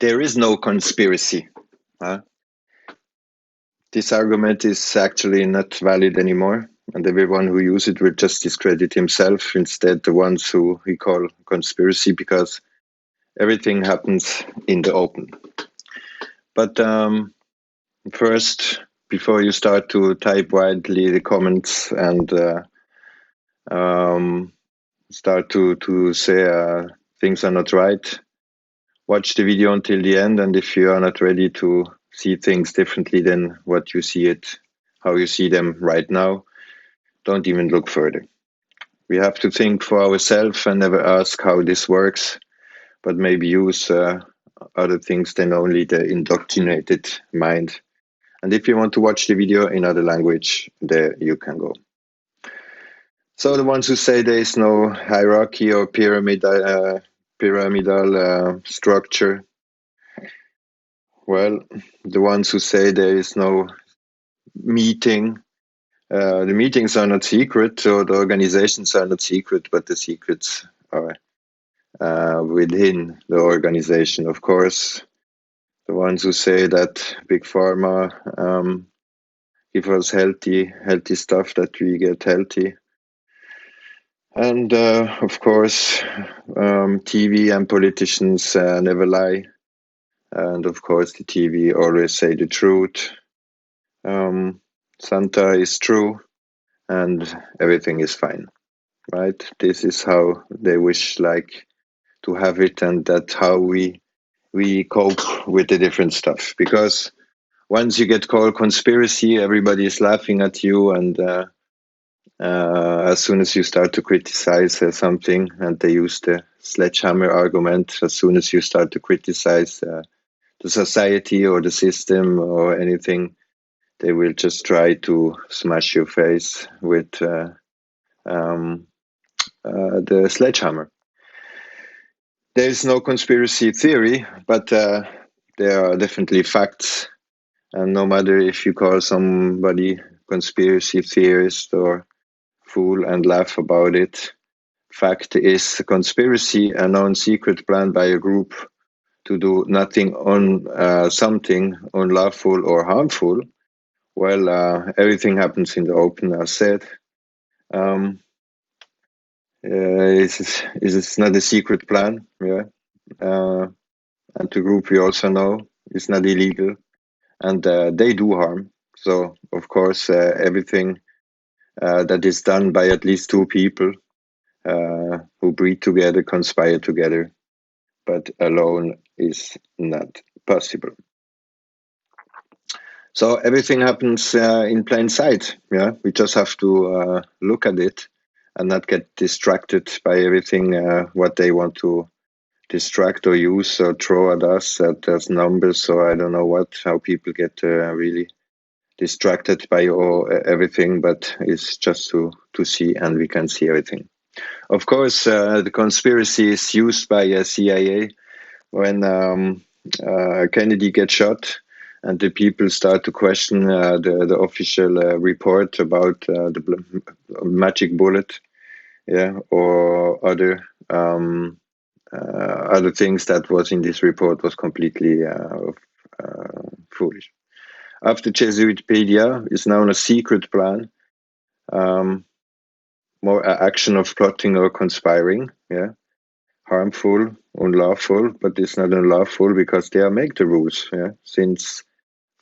There is no conspiracy. Huh? This argument is actually not valid anymore, and everyone who uses it will just discredit himself instead the ones who we call conspiracy, because everything happens in the open. But first, before you start to type widely the comments and um, start to say things are not right, watch the video until the end, and if you are not ready to see things differently than what you see it, how you see them right now, don't even look further. We have to think for ourselves and never ask how this works, but maybe use other things than only the indoctrinated mind. And if you want to watch the video in other language, there you can go. So the ones who say there is no hierarchy or pyramidal structure, well, the ones who say there is no meeting, the meetings are not secret, or the organizations are not secret, but the secrets are within the organization. Of course, the ones who say that big pharma give us healthy stuff, that we get healthy, and of course, TV and politicians never lie, and of course, the TV always say the truth. Santa is true, and everything is fine, right? This is how they wish like to have it, and that's how we cope with the different stuff. Because once you get called conspiracy, everybody is laughing at you, and as soon as you start to criticize something, and they use the sledgehammer argument, as soon as you start to criticize the society or the system or anything, they will just try to smash your face with the sledgehammer. There is no conspiracy theory, but there are definitely facts. And no matter if you call somebody conspiracy theorist or fool and laugh about it, fact is a conspiracy, a known secret planned by a group to do nothing on something unlawful or harmful. Well, everything happens in the open, as said. It's not a secret plan, yeah. And the group, we also know, is not illegal, and they do harm. So, of course, everything that is done by at least two people who breed together, conspire together, but alone is not possible. So everything happens in plain sight. Yeah, we just have to look at it and not get distracted by everything what they want to distract or use or throw at us as numbers, or I don't know what. How people get really distracted by everything, but it's just to see, and we can see everything. Of course, the conspiracy is used by CIA when Kennedy gets shot, and the people start to question the official report about the magic bullet, yeah, or other things that was in this report was completely foolish. After Jesuitpedia is now a secret plan, more action of plotting or conspiring, yeah, harmful, unlawful, but it's not unlawful because they make the rules, yeah, since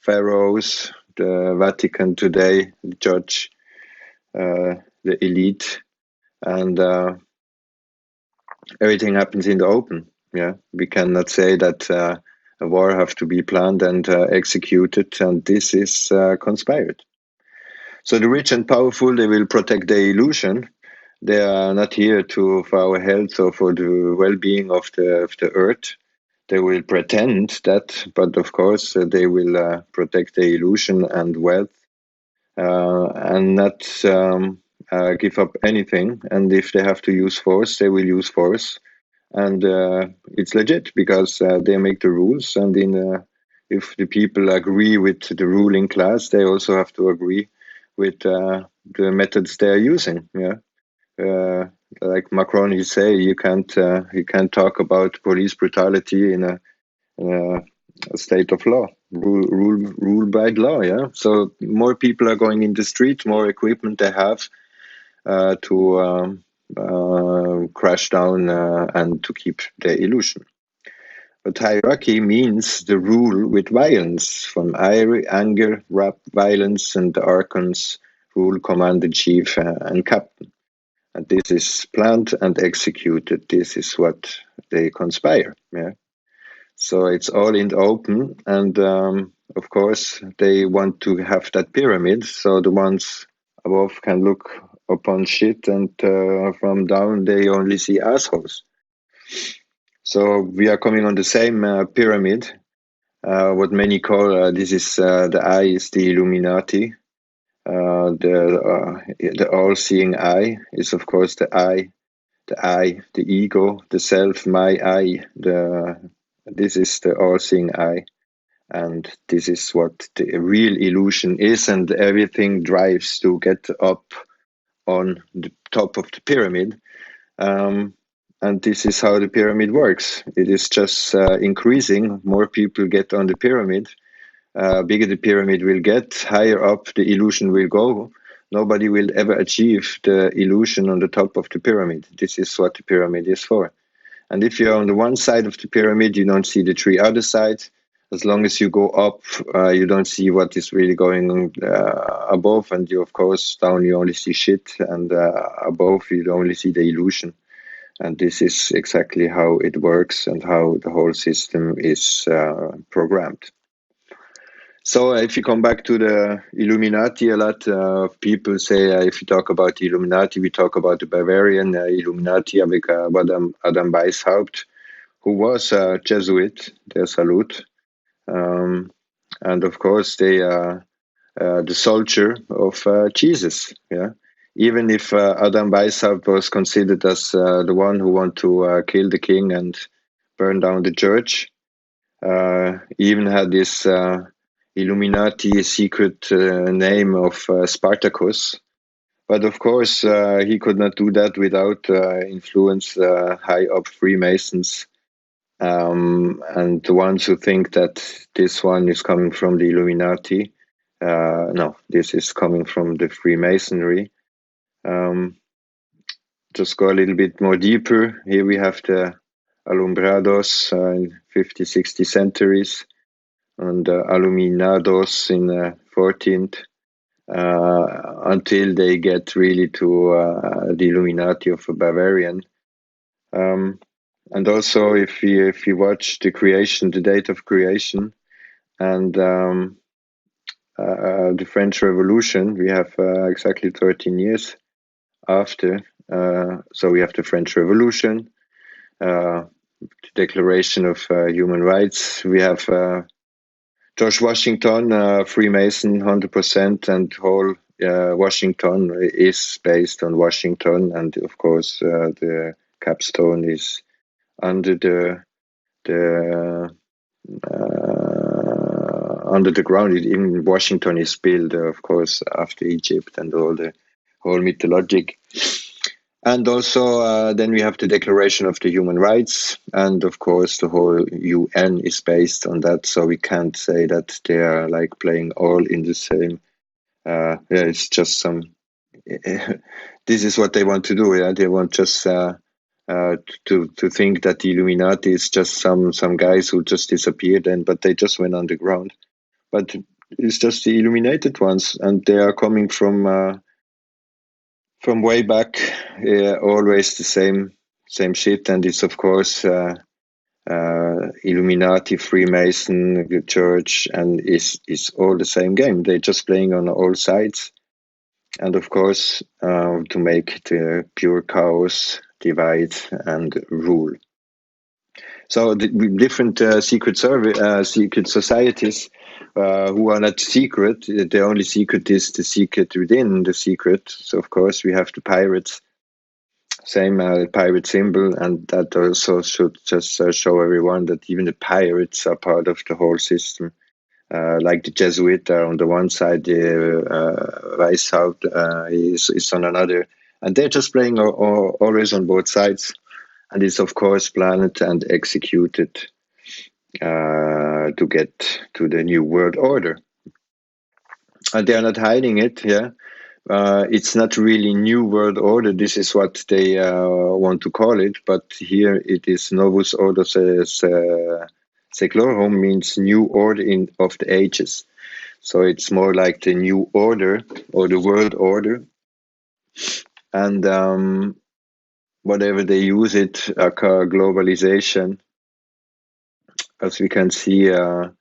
pharaohs, the Vatican today, the judge, the elite, and everything happens in the open. Yeah, we cannot say that a war have to be planned and executed, and this is conspired. So the rich and powerful, they will protect their illusion. They are not here for our health or for the well-being of the earth. They will pretend that, but of course they will protect their illusion and wealth, and not give up anything. And if they have to use force, they will use force. And it's legit because they make the rules. And if the people agree with the ruling class, they also have to agree with the methods they're using. Yeah. Like Macron, he say you can't talk about police brutality in uh, state of law, rule by law. Yeah. So more people are going in the street, more equipment they have to crash down and to keep the illusion. But hierarchy means the rule with violence, from anger, violence, and the archons rule, commander, chief, and captain. And this is planned and executed. This is what they conspire. Yeah. So it's all in the open, and of course they want to have that pyramid, so the ones above can look upon shit, and from down they only see assholes. So we are coming on the same pyramid. What many call this is the eye is the Illuminati. The all-seeing eye is of course the ego, the self, my I. This is the all-seeing eye, and this is what the real illusion is, and everything drives to get up on the top of the pyramid. Um, and this is how the pyramid works. It is just increasing. More people get on the pyramid. Bigger the pyramid will get, higher up the illusion will go. Nobody will ever achieve the illusion on the top of the pyramid. This is what the pyramid is for. And if you're on the one side of the pyramid, you don't see the three other sides. As long as you go up, you don't see what is really going on above. And you, of course, down you only see shit. And above you only see the illusion. And this is exactly how it works and how the whole system is programmed. So if you come back to the Illuminati, a lot of people say if you talk about the Illuminati, we talk about the Bavarian Illuminati avec Adam Weishaupt, who was a Jesuit, their salute. And of course, they are the soldier of Jesus. Yeah, even if Adam Weishaupt was considered as the one who wanted to kill the king and burn down the church, he even had this Illuminati secret name of Spartacus. But of course, he could not do that without influence high up Freemasons. And the ones who think that this one is coming from the Illuminati, no, this is coming from the Freemasonry. Just go a little bit more deeper. Here we have the Alumbrados in 50, 60 centuries, and Aluminados in 14th, until they get really to the Illuminati of a Bavarian. And also, if you watch the creation, the date of creation, and the French Revolution, we have exactly 13 years after. So we have the French Revolution, the Declaration of Human Rights. We have George Washington, Freemason, 100%, and whole Washington is based on Washington, and of course the capstone is under the ground. In Washington is built, of course, after Egypt and all the whole mythologic. And also, then we have the Declaration of the Human Rights, and of course, the whole UN is based on that. So we can't say that they are like playing all in the same. Yeah, it's just some. This is what they want to do. Yeah, they want just to think that the Illuminati is just some guys who just disappeared, but they just went underground. But it's just the illuminated ones, and they are coming from way back. Always the same shit, and it's of course Illuminati, Freemason, the church, and is all the same game. They're just playing on all sides, and of course to make the pure chaos, divide and rule. So the different secret societies who are not secret. The only secret is the secret within the secret. So of course we have the pirates, same pirate symbol, and that also should just show everyone that even the pirates are part of the whole system. Like the Jesuit are on the one side, the Weishaupt is on another, and they're just playing always on both sides. And it's of course planned and executed to get to the new world order. And they are not hiding it, yeah. It's not really new world order. This is what they want to call it, but here it is novus ordo seclorum, means new order of the ages. So it's more like the new order or the world order, and whatever they use it, globalization, as we can see, Joe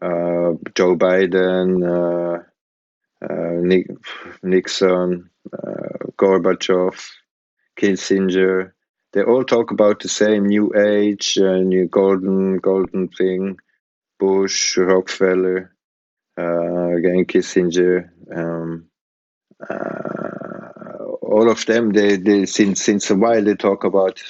Biden, Nixon, Gorbachev, Kissinger, they all talk about the same new age, new golden thing. Bush, Rockefeller, again Kissinger, all of them. They since a while they talk about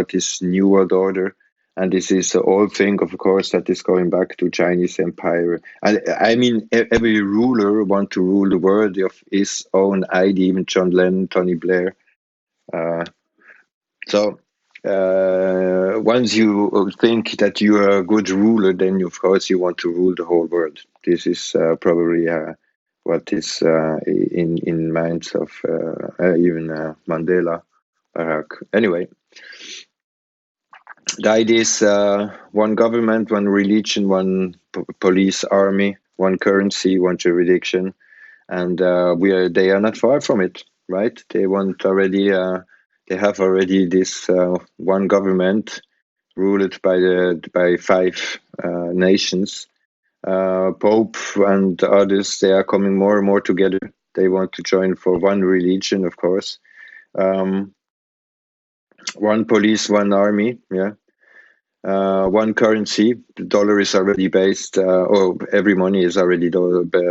this new world order, and this is the old thing, of course, that is going back to Chinese empire. And I mean, every ruler want to rule the world of his own idea. Even John Lennon, Tony Blair. Uh, So once you think that you are a good ruler, then of course you want to rule the whole world. This is probably what is in minds of even Mandela, Barack. Anyway, the idea is one government, one religion, one police, army, one currency, one jurisdiction, and they are not far from it, right? They want already. They have already this one government ruled by five nations. Pope and others, they are coming more and more together. They want to join for one religion, of course. Um, one police, one army, yeah. One currency. The dollar is already based, or every money is already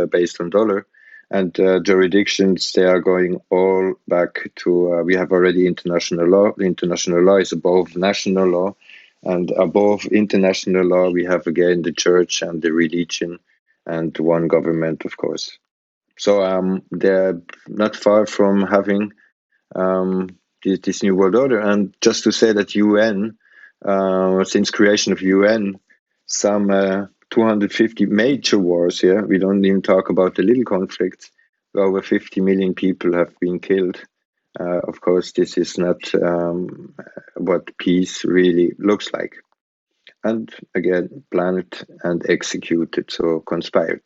based on dollar. And jurisdictions, they are going all back to, we have already international law. International law is above national law. And above international law, we have again the church and the religion and one government, of course. So they're not far from having um, this new world order. And just to say that UN, since creation of UN, some 250 major wars. Yeah, we don't even talk about the little conflicts. Over 50 million people have been killed. Of course, this is not what peace really looks like. And again, planned and executed, so conspired.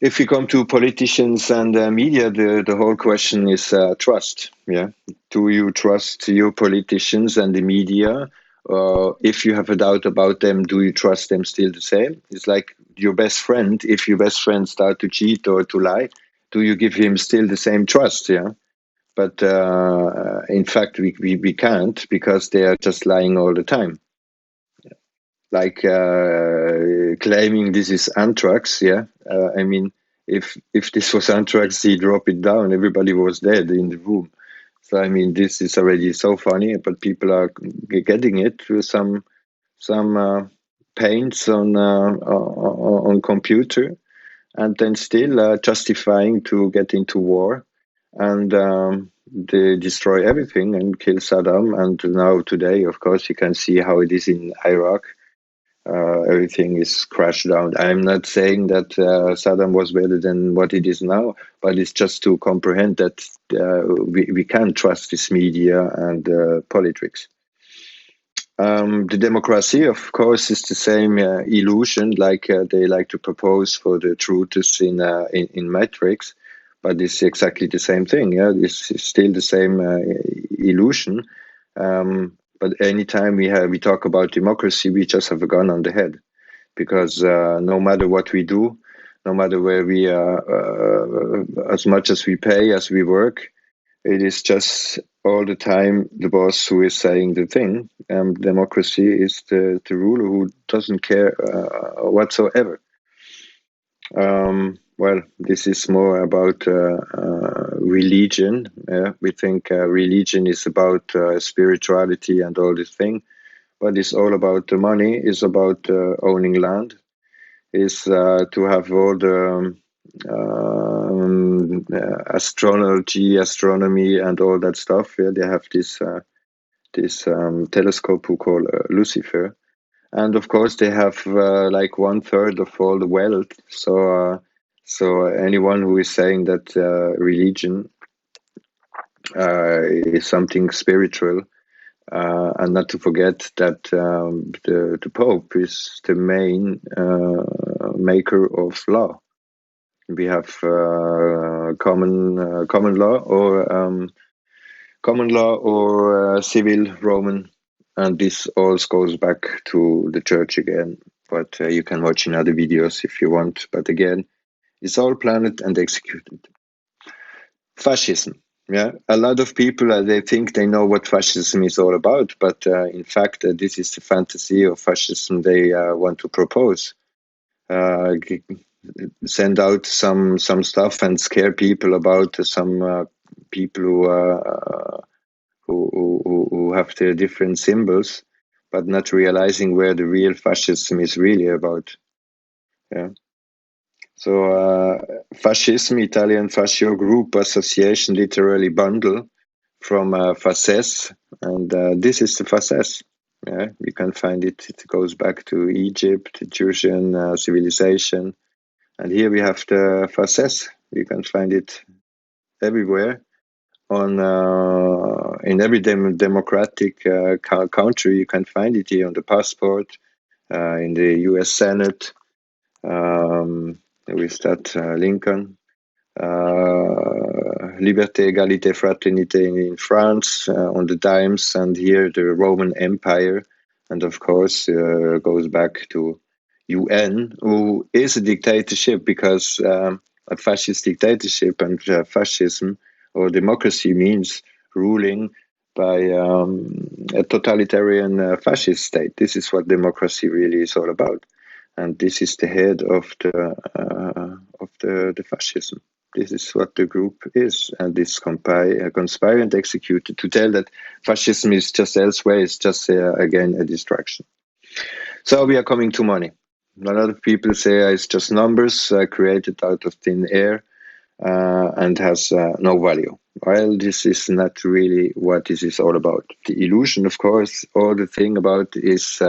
If we come to politicians and media, the whole question is trust. Yeah, do you trust your politicians and the media? If you have a doubt about them, do you trust them still the same? It's like your best friend. If your best friend start to cheat or to lie, do you give him still the same trust? Yeah, but in fact, we can't, because they are just lying all the time, like claiming this is anthrax. Yeah, I mean, if this was anthrax, he drop it down, everybody was dead in the room. So I mean, this is already so funny, but people are getting it with some paints on computer, and then still justifying to get into war, and they destroy everything and kill Saddam. And now today, of course, you can see how it is in Iraq. Everything is crashed down. I'm not saying that Saddam was better than what it is now, but it's just to comprehend that we can't trust this media and politics. The democracy, of course, is the same illusion, like they like to propose for the truths in Matrix, but it's exactly the same thing. Yeah, it's still the same illusion. But anytime we talk about democracy, we just have a gun on the head, because no matter what we do, no matter where we are, as much as we pay, as we work, it is just all the time the boss who is saying the thing. Democracy is the ruler who doesn't care whatsoever. Well, this is more about religion. We think religion is about spirituality and all this thing, but it's all about the money. It's about owning land. Is to have all the astrology, astronomy, and all that stuff. Yeah, they have this telescope who call Lucifer, and of course they have like 1/3 of all the wealth. So anyone who is saying that religion is something spiritual, and not to forget that the Pope is the main maker of law. We have common law or civil Roman, and this all goes back to the church again. But you can watch in other videos if you want. But again, it's all planned and executed. Fascism. Yeah, a lot of people they think they know what fascism is all about, but in fact, this is the fantasy of fascism they want to propose. G- Send out some stuff and scare people about some people who have their different symbols, but not realizing where the real fascism is really about. Yeah. So, fascism, Italian fascio group association, literally bundle from fasces, and this is the fasces. Yeah, you can find it. It goes back to Egypt, Egyptian civilization, and here we have the fasces. You can find it everywhere on in every democratic country. You can find it here on the passport, in the U.S. Senate. With that Lincoln. Liberté, Égalité, Fraternité in France, on the dimes, and here the Roman Empire, and of course goes back to UN, who is a dictatorship because a fascist dictatorship and fascism or democracy means ruling by a totalitarian fascist state. This is what democracy really is all about, and this is the head of the fascism. This is what the group is, and this conspire and executed to tell that fascism is just elsewhere. It's just again a distraction. So we are coming to money. A lot of people say it's just numbers created out of thin air and has no value. Well, this is not really what this is all about. The illusion, of course, all the thing about is,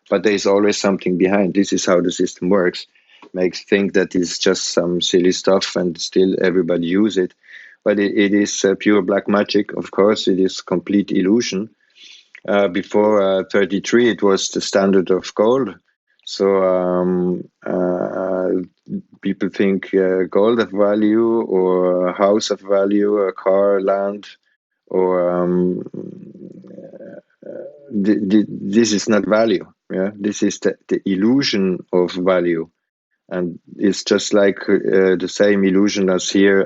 but there is always something behind. This is how the system works. Makes think that it's just some silly stuff and still everybody use it. But it is pure black magic. Of course, it is complete illusion. Before 33, it was the standard of gold. So people think gold of value, or a house of value, a car, land, or this is not value. Yeah, this is the illusion of value, and it's just like the same illusion as here,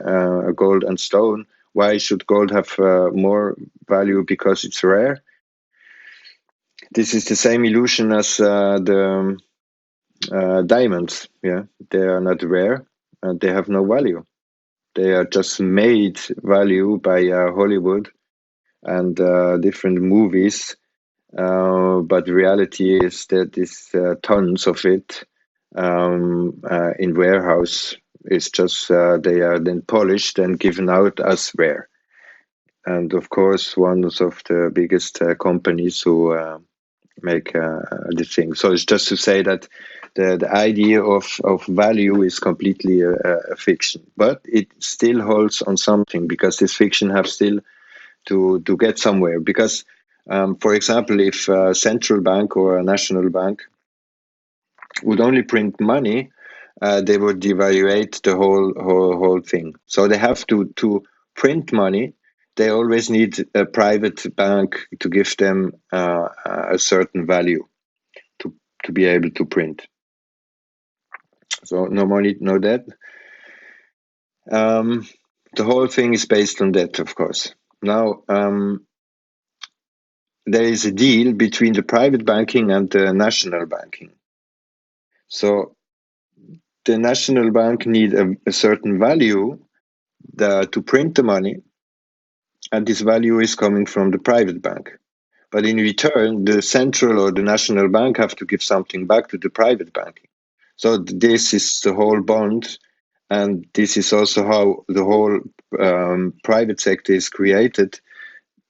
gold and stone. Why should gold have more value because it's rare? This is the same illusion as the diamonds. Yeah, they are not rare and they have no value. They are just made value by Hollywood and different movies. But reality is that is tons of it in warehouse. It's just they are then polished and given out as rare. And of course, one of the biggest companies who make the thing. So it's just to say that the idea of value is completely a fiction, but it still holds on something because this fiction have still to get somewhere. Because, for example, if a central bank or a national bank would only print money, they would devaluate the whole thing. So they have to print money. They always need a private bank to give them a certain value to be able to print. So no money, no debt. Um, the whole thing is based on that, of course. Now, there is a deal between the private banking and the national banking. So the national bank need a certain value to print the money, and this value is coming from the private bank. But in return, the central or the national bank have to give something back to the private banking. So this is the whole bond, and this is also how the whole private sector is created.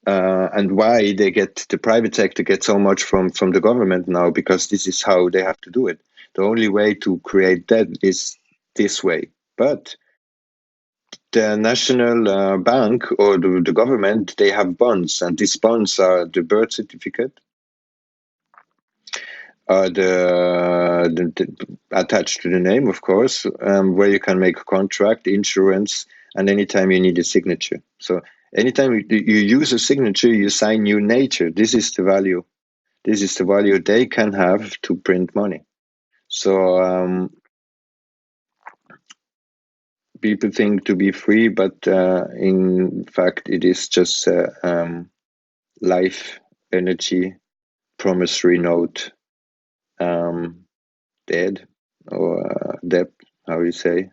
and why they get the private sector get so much from the government now, because this is how they have to do it. The only way to create that is this way. But the national bank or the government, they have bonds, and these bonds are the birth certificate, the attached to the name, of course, where you can make a contract, insurance, and anytime you need a signature. So anytime you use a signature, you sign new nature. This is the value. This is the value they can have to print money. So people think to be free, but in fact, it is just life, energy, promissory note, um, dead or debt, how you say.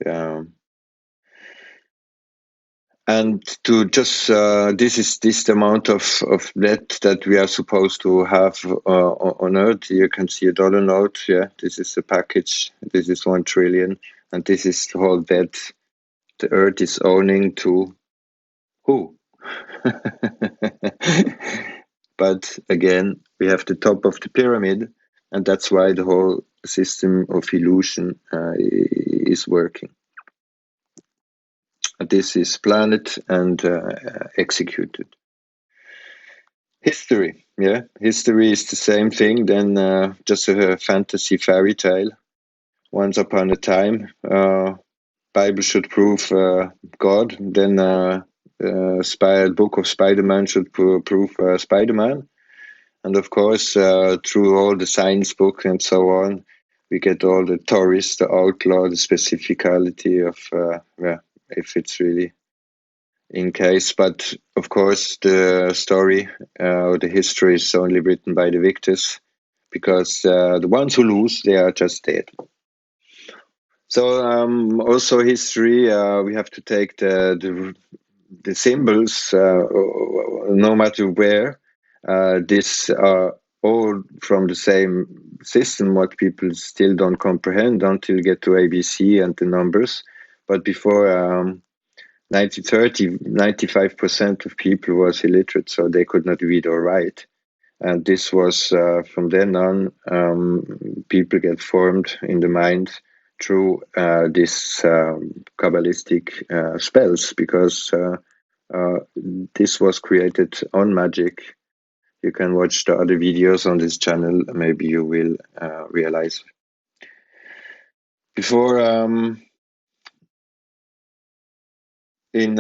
Um, and to just this is this the amount of debt that we are supposed to have on Earth. You can see a dollar note. Yeah, this is the package. This is 1 trillion, and this is the whole debt the Earth is owning to who? But again, we have the top of the pyramid, and that's why the whole system of illusion is working. This is planned and executed. History, yeah, history is the same thing. Then just a fantasy fairy tale. Once upon a time, Bible should prove God. Then book of Spider-Man should prove Spider-Man. And of course, through all the science book and so on, we get all the tourists, the outlaw, the specificality of if it's really in case. But of course, the story or the history is only written by the victors, because the ones who lose, they are just dead. So also history, we have to take the symbols, no matter where. These are all from the same system, what people still don't comprehend until you get to ABC and the numbers. But before 1930, 95% of people was illiterate, so they could not read or write. And this was from then on, people get formed in the mind through this Kabbalistic spells, because this was created on magic. You can watch the other videos on this channel, maybe you will realize. Before, in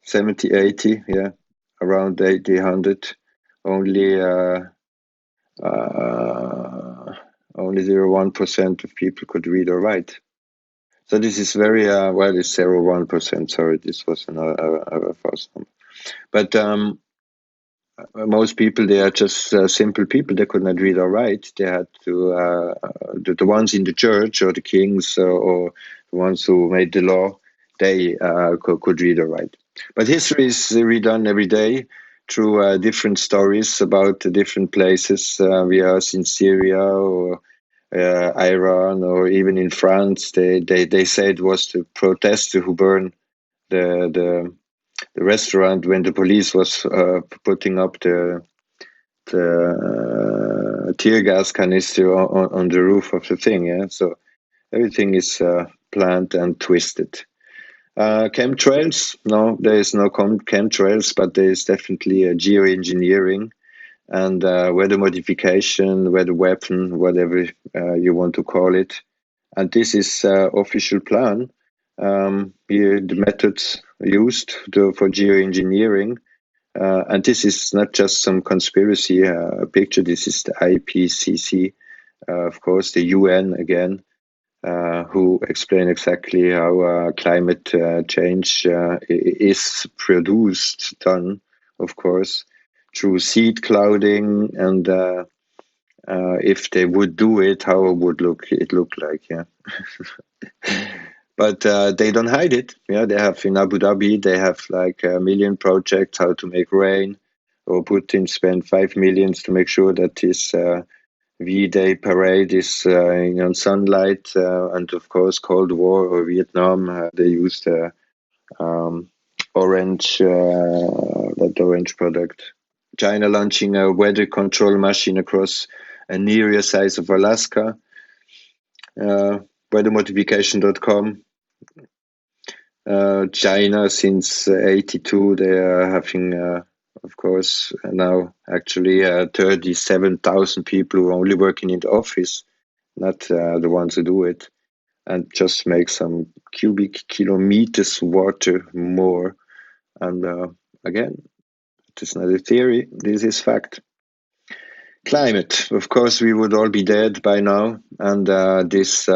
70, 80, yeah, around 80, 100, only only 0.1% of people could read or write. So this is very well, it's 0.1%. Sorry, this was a false number. But most people, they are just simple people. They could not read or write. They had to the ones in the church or the kings or the ones who made the law. They could read or write. But history is redone every day through different stories about the different places. We are in Syria or Iran or even in France. They say it was the protester who burned the restaurant when the police was putting up the tear gas canister on the roof of the thing. Yeah, so everything is planned and twisted. Chemtrails? No, there is no chemtrails, but there is definitely a geoengineering and weather modification, weather weapon, whatever you want to call it. And this is official plan. Here, the methods used for geoengineering. And this is not just some conspiracy picture. This is the IPCC, of course, the UN again, who explain exactly how climate change is produced, done, of course, through seed clouding, and if they would do it, how it would look like, yeah. But they don't hide it. Yeah, they have in Abu Dhabi, they have like a million projects how to make rain, or Putin spent 5 millions to make sure that his V-Day parade is on sunlight, and of course Cold War or Vietnam, they used um, orange, that orange product. China launching a weather control machine across an area size of Alaska. Weathermodification.com. China, since 82, they are having, of course, now actually 37,000 people who are only working in the office, not the ones who do it, and just make some cubic kilometers water more. And again, it is not a theory, this is fact. Climate, of course, we would all be dead by now, and this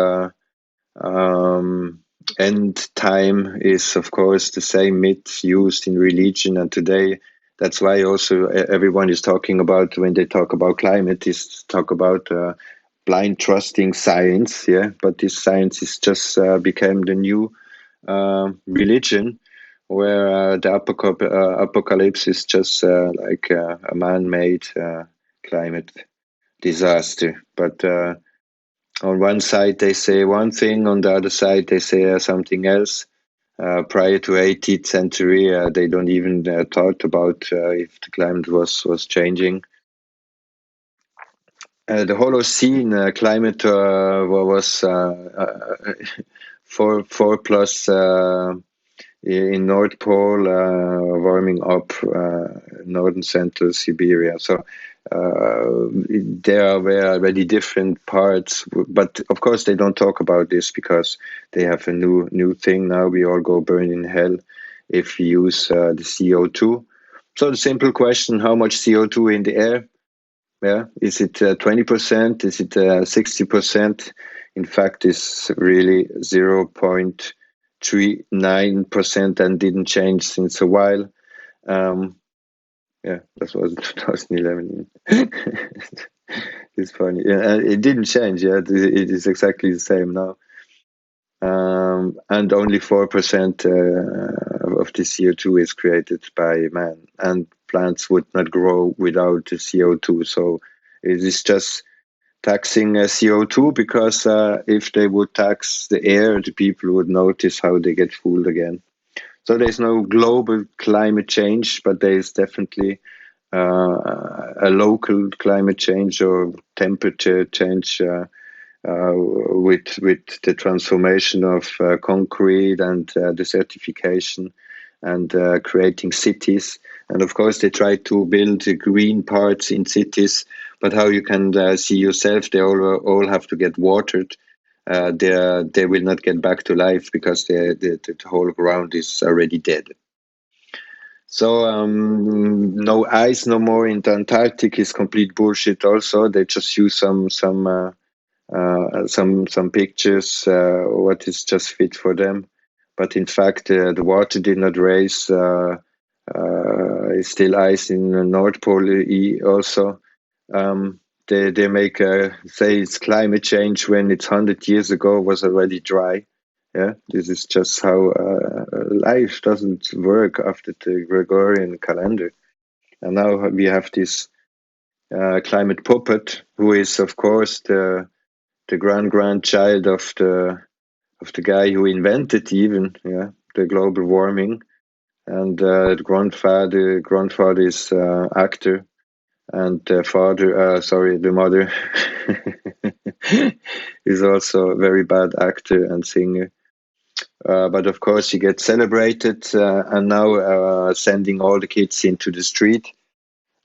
end time is, of course, the same myth used in religion, and today that's why also everyone is talking about, when they talk about climate, is talk about blind trusting science. Yeah, but this science is just became the new religion, where the apocalypse is just like a man-made climate disaster. But on one side they say one thing, on the other side they say something else. Prior to 18th century, they don't even thought about if the climate was changing. The Holocene climate was 4+ in North Pole, warming up northern central Siberia. So there were already different parts, but of course they don't talk about this because they have a new thing now. We all go burn in hell if we use the CO2. So the simple question: how much CO2 in the air? Yeah, is it 20%? Is it 60%? In fact, it's really 0.39% and didn't change since a while. Yeah, that was 2011. It's funny. Yeah, it didn't change. Yeah, it is exactly the same now. And only 4% of the CO2 is created by man, and plants would not grow without the CO2. So it is just taxing CO2, because if they would tax the air, the people would notice how they get fooled again. So there's no global climate change, but there is definitely a local climate change or temperature change with the transformation of concrete and desertification and creating cities. And of course, they try to build green parts in cities, but how you can see yourself, they all have to get watered. They will not get back to life because the whole ground is already dead. So no ice no more in the Antarctic is complete bullshit. Also, they just use some pictures, what is just fit for them. But in fact, the water did not rise. It's still ice in the North Pole also. They make say it's climate change when it's 100 years ago was already dry. Yeah, this is just how life doesn't work after the Gregorian calendar. And now we have this climate puppet, who is of course the grandchild of the guy who invented even the global warming, and the grandfather is actor, and the mother is also a very bad actor and singer. But of course, he gets celebrated, and now sending all the kids into the street,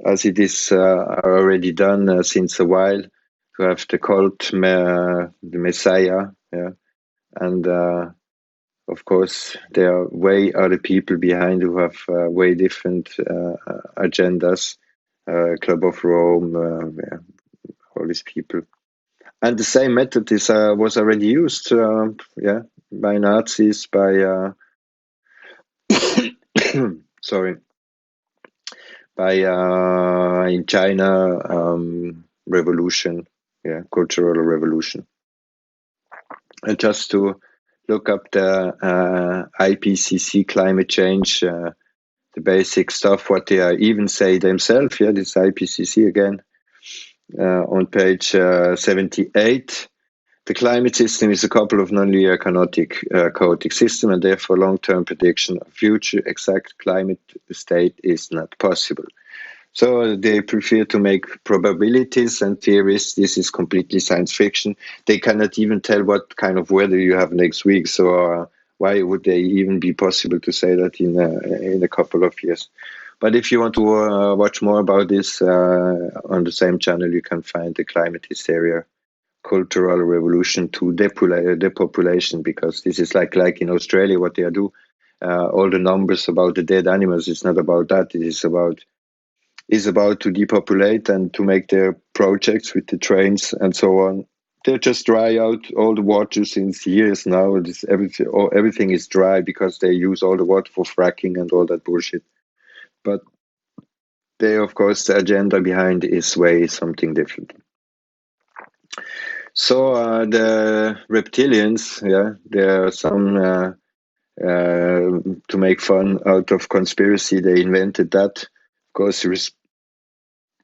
as it is already done since a while, to have the cult, the Messiah, yeah, and of course there are way other people behind who have way different agendas. Club of Rome, yeah, all these people, and the same method is was already used, by Nazis, by sorry, by in China, revolution, cultural revolution. And just to look up the IPCC climate change, the basic stuff, what they even say themselves. Yeah, this IPCC again on page 78. The climate system is a couple of nonlinear chaotic system, and therefore long-term prediction of future exact climate state is not possible. So they prefer to make probabilities and theories. This is completely science fiction. They cannot even tell what kind of weather you have next week. So why would they even be possible to say that in a couple of years? But if you want to watch more about this on the same channel, you can find the climate hysteria cultural revolution to depopulation, because this is like in Australia what they do. All the numbers about the dead animals, it's not about that. It is about to depopulate and to make their projects with the trains and so on. They just dry out all the water since years now. Everything is dry because they use all the water for fracking and all that bullshit. But they, of course, the agenda behind is way something different. So the reptilians, yeah, there are some to make fun out of conspiracy. They invented that. Of course,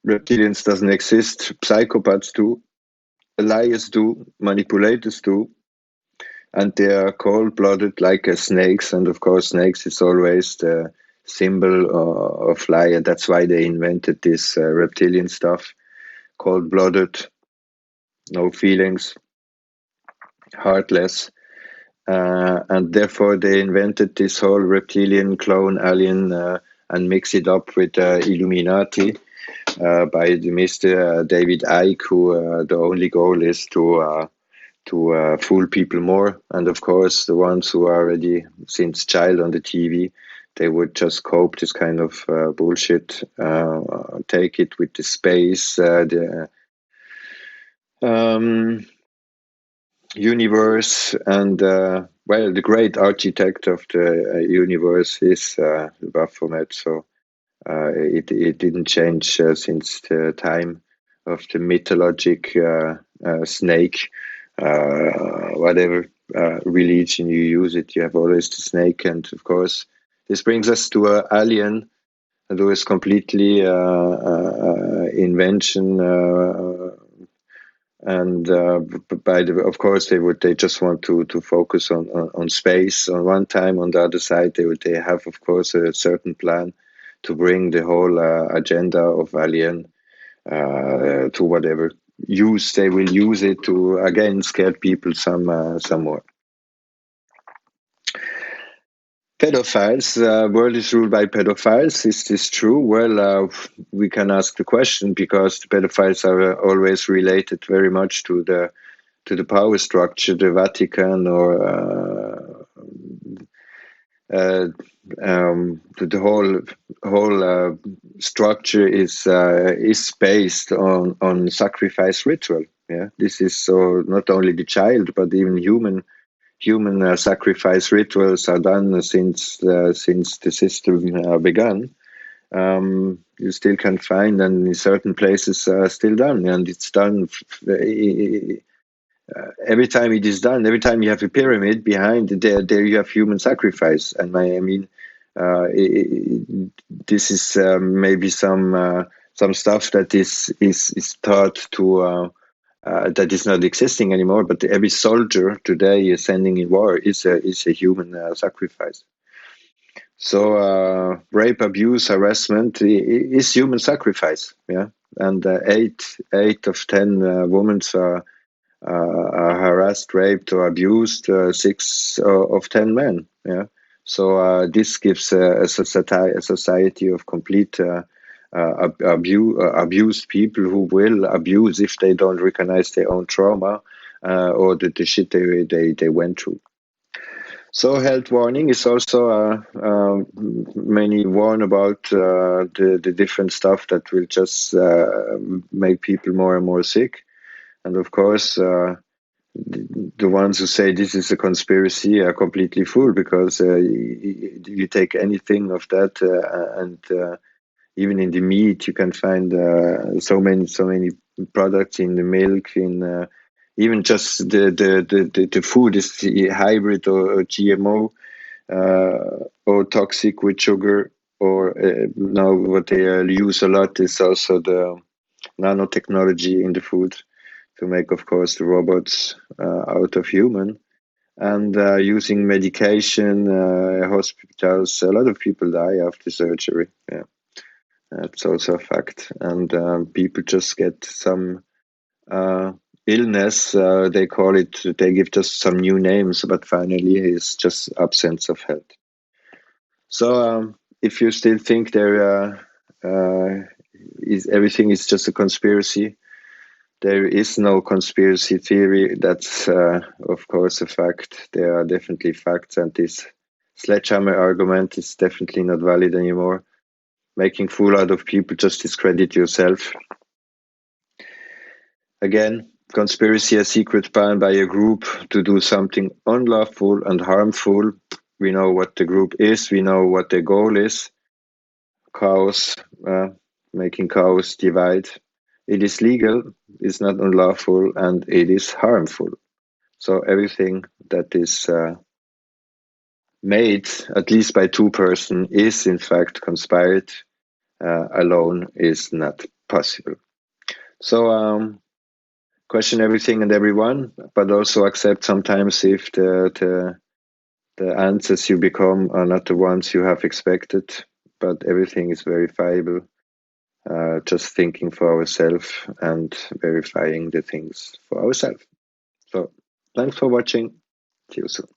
reptilians doesn't exist. Psychopaths do, liars do, manipulators do, and they are cold-blooded like snakes. And of course, snakes is always the symbol of lie, and that's why they invented this reptilian stuff. Cold-blooded, no feelings, heartless. And therefore, they invented this whole reptilian clone alien and mix it up with Illuminati by the Mr. David Icke, who the only goal is to fool people more. And of course, the ones who are already since child on the TV, they would just cope this kind of bullshit, take it with the space, the universe, and well, the great architect of the universe is Baphomet. So it didn't change since the time of the mythologic snake. Whatever religion you use it, you have always the snake. And of course, this brings us to an alien who is completely invention. And of course they just want to focus on space on one time. On the other side, they have, of course, a certain plan to bring the whole agenda of alien to whatever use they will use it to, again, scare people some more. Pedophiles, world is ruled by pedophiles. Is this true? Well, we can ask the question, because the pedophiles are always related very much to the power structure, the Vatican, or the whole structure is based on sacrifice ritual. Yeah, this is so not only the child, but even human sacrifice rituals are done since the system began. You still can find, and in certain places still done, and it's done every time it is done. Every time you have a pyramid behind there you have human sacrifice. And I mean, this is maybe some stuff that is thought to. That is not existing anymore, but every soldier today is sending in war is a human sacrifice. So rape, abuse, harassment is human sacrifice. Yeah, and eight of 10 women are harassed, raped, or abused. 6 of 10 men. Yeah, so this gives a society of complete. Abused people who will abuse if they don't recognize their own trauma or the shit they went through. So health warning is also many warn about the different stuff that will just make people more and more sick. And of course, the ones who say this is a conspiracy are completely fooled, because you take anything of that and even in the meat, you can find so many products in the milk, in even just the food is hybrid or GMO or toxic with sugar. Or now what they use a lot is also the nanotechnology in the food. to make, of course, the robots out of human. And using medication, hospitals, a lot of people die after surgery. Yeah, that's also a fact. And people just get some illness. They call it, they give just some new names, but finally it's just absence of health. So if you still think is everything is just a conspiracy, there is no conspiracy theory. That's of course a fact. There are definitely facts, and this sledgehammer argument is definitely not valid anymore. Making fool out of people, just discredit yourself. Again, conspiracy, a secret plan by a group to do something unlawful and harmful. We know what the group is. We know what their goal is. Chaos, making chaos divide. It is legal, it's not unlawful, and it is harmful. So everything that is made, at least by two persons, is in fact conspired. Alone is not possible. So question everything and everyone, but also accept sometimes if the answers you become are not the ones you have expected, but everything is verifiable. Just thinking for ourselves and verifying the things for ourselves. So thanks for watching. See you soon.